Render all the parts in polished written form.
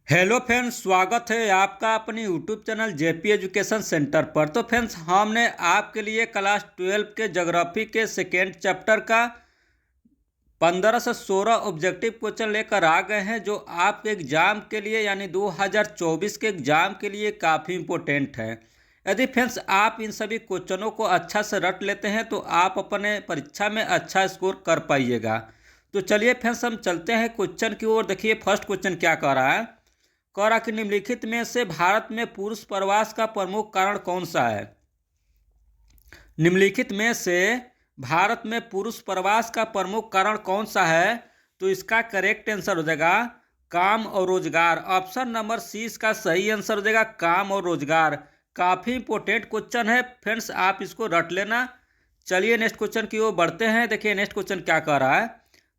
Hello friends, स्वागत है आपका अपने YouTube channel JP education centre पर। तो फ्रेंड्स, हमने आपके लिए क्लास 12 के ज्योग्राफी के सेकेंड चैप्टर का 15 से 16 ऑब्जेक्टिव क्वेश्चन लेकर आ गए हैं, जो आपके एग्जाम के लिए यानी 2024 के एग्जाम के लिए काफ़ी इम्पोर्टेंट है। यदि फ्रेंड्स आप इन सभी क्वेश्चनों को अच्छा से रट लेते हैं तो आप अपने परीक्षा में अच्छा स्कोर कर पाइएगा। तो चलिए फ्रेंड्स, हम चलते हैं क्वेश्चन की ओर। देखिए फर्स्ट क्वेश्चन क्या कह रहा है। कह रहा कि निम्नलिखित में से भारत में पुरुष प्रवास का प्रमुख कारण कौन सा है। निम्नलिखित में से भारत में पुरुष प्रवास का प्रमुख कारण कौन सा है। तो इसका करेक्ट आंसर हो जाएगा काम और रोजगार। ऑप्शन नंबर सी इसका सही आंसर हो जाएगा, काम और रोजगार। काफ़ी इंपॉर्टेंट क्वेश्चन है फ्रेंड्स, आप इसको रट लेना। चलिए नेक्स्ट क्वेश्चन की ओर बढ़ते हैं। देखिए नेक्स्ट क्वेश्चन क्या कह रहा है।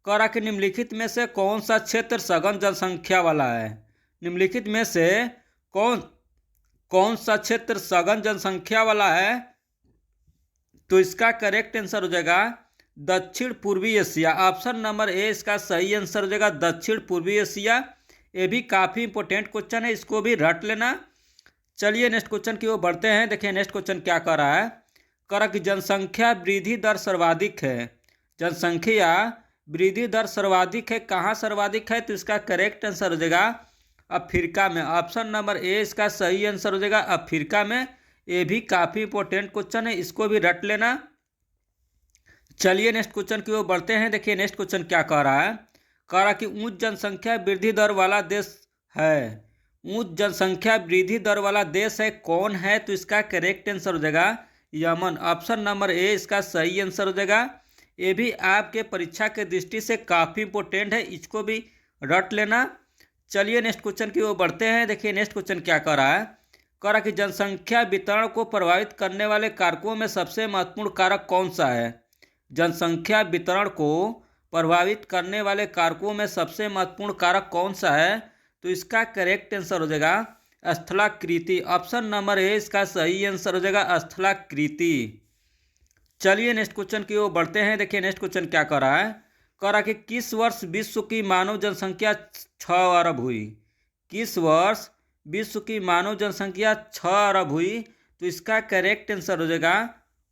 कह रहा कि निम्नलिखित में से कौन सा क्षेत्र सघन जनसंख्या वाला है। निम्नलिखित में से कौन कौन सा क्षेत्र सघन जनसंख्या वाला है। तो इसका करेक्ट आंसर हो जाएगा दक्षिण पूर्वी एशिया। ऑप्शन नंबर ए इसका सही आंसर हो जाएगा दक्षिण पूर्वी एशिया। ये भी काफ़ी इंपॉर्टेंट क्वेश्चन है, इसको भी रट लेना। चलिए नेक्स्ट क्वेश्चन की ओर बढ़ते हैं। देखिए नेक्स्ट क्वेश्चन क्या कर रहा है। कह रहा कि जनसंख्या वृद्धि दर सर्वाधिक है। जनसंख्या वृद्धि दर सर्वाधिक है, कहाँ सर्वाधिक है। तो इसका करेक्ट आंसर हो जाएगा अफ्रीका में। ऑप्शन नंबर ए इसका सही आंसर हो जाएगा अफ्रीका में। ये भी काफ़ी इंपॉर्टेंट क्वेश्चन है, इसको भी रट लेना। चलिए नेक्स्ट क्वेश्चन की ओर बढ़ते हैं। देखिए नेक्स्ट क्वेश्चन क्या कह रहा है। कह रहा कि उच्च जनसंख्या वृद्धि दर वाला देश है। उच्च जनसंख्या वृद्धि दर वाला देश है, कौन है। तो इसका करेक्ट आंसर हो जाएगा यमन। ऑप्शन नंबर ए इसका सही आंसर हो जाएगा। ये भी आपके परीक्षा के दृष्टि से काफ़ी इंपॉर्टेंट है, इसको भी रट लेना। चलिए नेक्स्ट क्वेश्चन की ओर बढ़ते हैं। देखिए नेक्स्ट क्वेश्चन क्या कह रहा है। कह रहा कि जनसंख्या वितरण को प्रभावित करने वाले कारकों में सबसे महत्वपूर्ण कारक कौन सा है। जनसंख्या वितरण को प्रभावित करने वाले कारकों में सबसे महत्वपूर्ण कारक कौन सा है। तो इसका करेक्ट आंसर हो जाएगा स्थलाकृति। ऑप्शन नंबर ए इसका सही आंसर हो जाएगा स्थलाकृति। चलिए नेक्स्ट क्वेश्चन की ओर बढ़ते हैं। देखिए नेक्स्ट क्वेश्चन क्या कह रहा है। कह रहा कि किस वर्ष विश्व की मानव जनसंख्या 6 अरब हुई। किस वर्ष विश्व की मानव जनसंख्या 6 अरब हुई। तो इसका करेक्ट आंसर हो जाएगा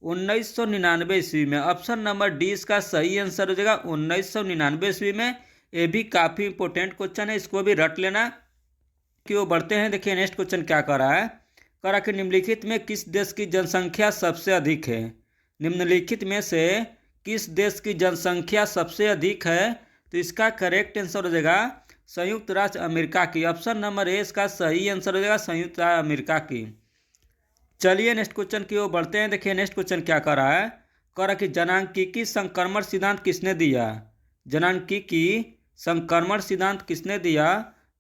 1999 ईस्वी में। ऑप्शन नंबर डी इसका सही आंसर हो जाएगा 1999 ईस्वी में। ये भी काफ़ी इंपॉर्टेंट क्वेश्चन है, इसको भी रट लेना। कि वो बढ़ते हैं। देखिए नेक्स्ट क्वेश्चन क्या कर रहा है। कह रहा कि निम्नलिखित में किस देश की जनसंख्या सबसे अधिक है। निम्नलिखित में से किस देश की जनसंख्या सबसे अधिक है। तो इसका करेक्ट आंसर हो जाएगा संयुक्त राज्य अमेरिका की। ऑप्शन नंबर ए इसका सही आंसर हो जाएगा संयुक्त राज्य अमेरिका की। चलिए नेक्स्ट क्वेश्चन की ओर बढ़ते हैं। देखिए नेक्स्ट क्वेश्चन क्या कर रहा है। कह रहा कि जनांकीकी संक्रमण सिद्धांत किसने दिया। जनांकीकी संक्रमण सिद्धांत किसने दिया।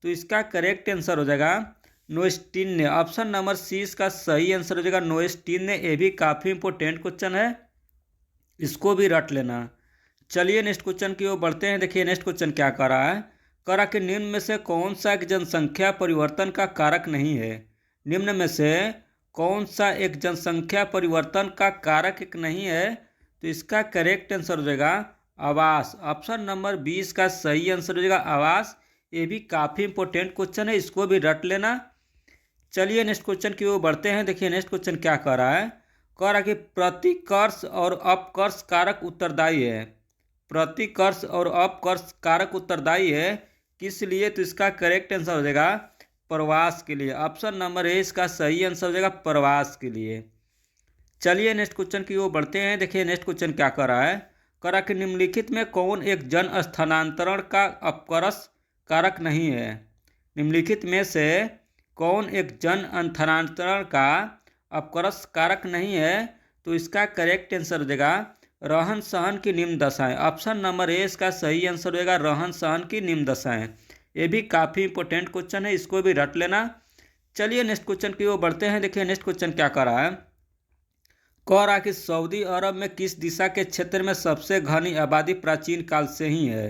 तो इसका करेक्ट आंसर हो जाएगा नोएस्टीन ने। ऑप्शन नंबर सी इसका सही आंसर हो जाएगा नोएस्टीन ने। ये भी काफ़ी इंपॉर्टेंट क्वेश्चन है, इसको भी रट लेना। चलिए नेक्स्ट क्वेश्चन की ओर बढ़ते हैं। देखिए नेक्स्ट क्वेश्चन क्या कर रहा है। कह रहा कि निम्न में से कौन सा एक जनसंख्या परिवर्तन का कारक नहीं है। निम्न में से कौन सा एक जनसंख्या परिवर्तन का कारक एक नहीं है। तो इसका करेक्ट आंसर हो जाएगा आवास। ऑप्शन नंबर 20 का सही आंसर हो जाएगा आवास। ये भी काफ़ी इंपॉर्टेंट क्वेश्चन है, इसको भी रट लेना। चलिए नेक्स्ट क्वेश्चन की ओर बढ़ते हैं। देखिए नेक्स्ट क्वेश्चन क्या कह रहा है। कह रहा कि प्रतिकर्ष और अपकर्ष कारक उत्तरदायी है। प्रतिकर्ष और अपकर्ष कारक उत्तरदायी है किस लिए। तो इसका करेक्ट आंसर हो जाएगा प्रवास के लिए। ऑप्शन नंबर ए इसका सही आंसर हो जाएगा प्रवास के लिए। चलिए नेक्स्ट क्वेश्चन की ओर बढ़ते हैं। देखिए नेक्स्ट क्वेश्चन क्या कर रहा है। कह रहा कि निम्नलिखित में कौन एक जन स्थानांतरण का अपकर्ष कारक नहीं है। निम्नलिखित में से कौन एक जन स्थानांतरण का अपकर्ष कारक नहीं है। तो इसका करेक्ट आंसर हो जाएगा रहन सहन की निम्न दशाएं। ऑप्शन नंबर ए इसका सही आंसर हो जाएगा रहन सहन की निम्न दशाएं। ये भी काफ़ी इंपॉर्टेंट क्वेश्चन है, इसको भी रट लेना। चलिए नेक्स्ट क्वेश्चन की ओर बढ़ते हैं। देखिए नेक्स्ट क्वेश्चन क्या कर रहा है। कह रहा कि सऊदी अरब में किस दिशा के क्षेत्र में सबसे घनी आबादी प्राचीन काल से ही है।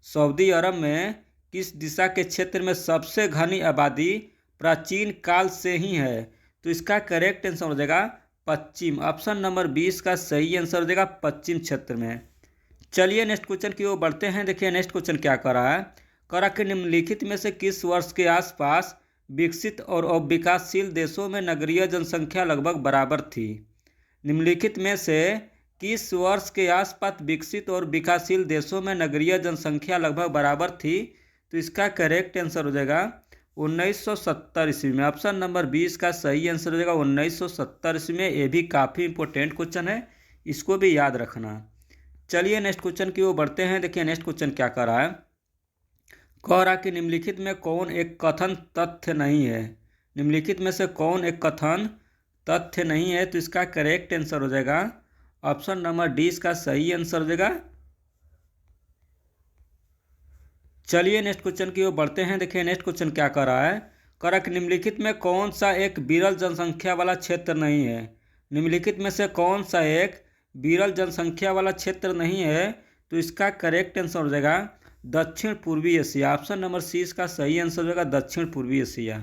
सऊदी अरब में किस दिशा के क्षेत्र में सबसे घनी आबादी प्राचीन काल से ही है। तो इसका करेक्ट आंसर हो जाएगा पश्चिम। ऑप्शन नंबर 20 का सही आंसर हो जाएगा पश्चिम क्षेत्र में। चलिए नेक्स्ट क्वेश्चन की ओर बढ़ते हैं। देखिए नेक्स्ट क्वेश्चन क्या कर रहा है। करा कि निम्नलिखित में से किस वर्ष के आसपास विकसित और विकासशील देशों में नगरीय जनसंख्या लगभग बराबर थी। निम्नलिखित में से किस वर्ष के आसपास विकसित और विकासशील देशों में नगरीय जनसंख्या लगभग बराबर थी? तो इसका करेक्ट आंसर हो जाएगा 1970 ईस्वी में। ऑप्शन नंबर 20 का सही आंसर हो जाएगा 1970 ईस्वी में। ये भी काफ़ी इंपॉर्टेंट क्वेश्चन है, इसको भी याद रखना। चलिए नेक्स्ट क्वेश्चन की ओर बढ़ते हैं। देखिए नेक्स्ट क्वेश्चन क्या कर रहा है। कह रहा कि निम्नलिखित में कौन एक कथन तथ्य नहीं है? निम्नलिखित में से कौन एक कथन तथ्य नहीं है? तो इसका करेक्ट आंसर हो जाएगा ऑप्शन नंबर डी इसका सही आंसर हो जाएगा। चलिए नेक्स्ट क्वेश्चन की ओर बढ़ते हैं। देखिए नेक्स्ट क्वेश्चन क्या कर रहा है। कह रहा कि निम्नलिखित में कौन सा एक विरल जनसंख्या वाला क्षेत्र नहीं है? निम्नलिखित में से कौन सा एक विरल जनसंख्या वाला क्षेत्र नहीं है? तो इसका करेक्ट आंसर हो जाएगा दक्षिण पूर्वी एशिया। ऑप्शन नंबर सी इसका सही आंसर हो जाएगा दक्षिण पूर्वी एशिया।